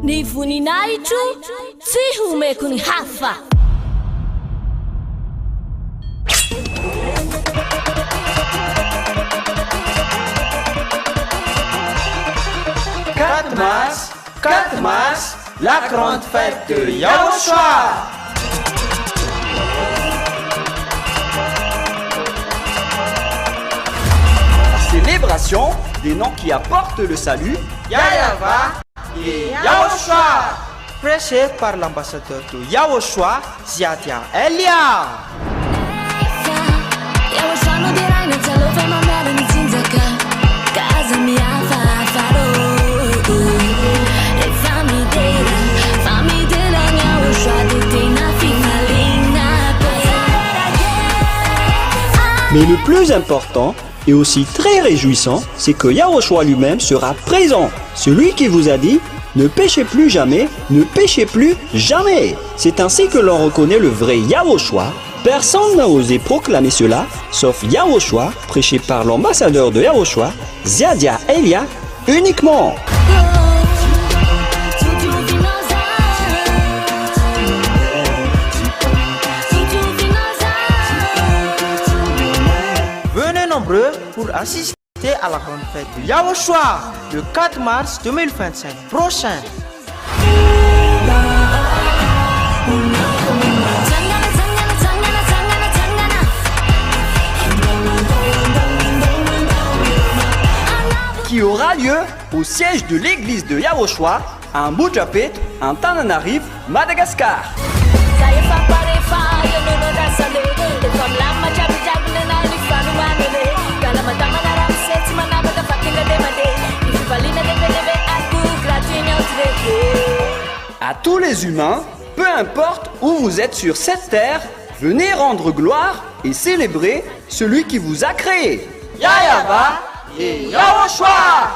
Ni voninahitro tsy homeko ny hafa. Quatre mars, la grande fête de Yahushua. Célébration des noms qui apportent le salut, Yahweh et Yahushua, prêché par l'ambassadeur de Yahushua, Ziadia Elia. Mais le plus important et aussi très réjouissant, c'est que Yahushua lui-même sera présent. Celui qui vous a dit « Ne péchez plus jamais, ne péchez plus jamais ». C'est ainsi que l'on reconnaît le vrai Yahushua. Personne n'a osé proclamer cela, sauf Yahushua, prêché par l'ambassadeur de Yahushua, Ziadia Elia, uniquement. Venez nombreux pour assister à la grande fête de Yahushua le 4 mars 2025 prochain. Qui aura lieu au siège de l'église de Yahushua à Mujapet, en Tananarive, Madagascar. À tous les humains, peu importe où vous êtes sur cette terre, venez rendre gloire et célébrer celui qui vous a créé. Yahweh et Yahushua.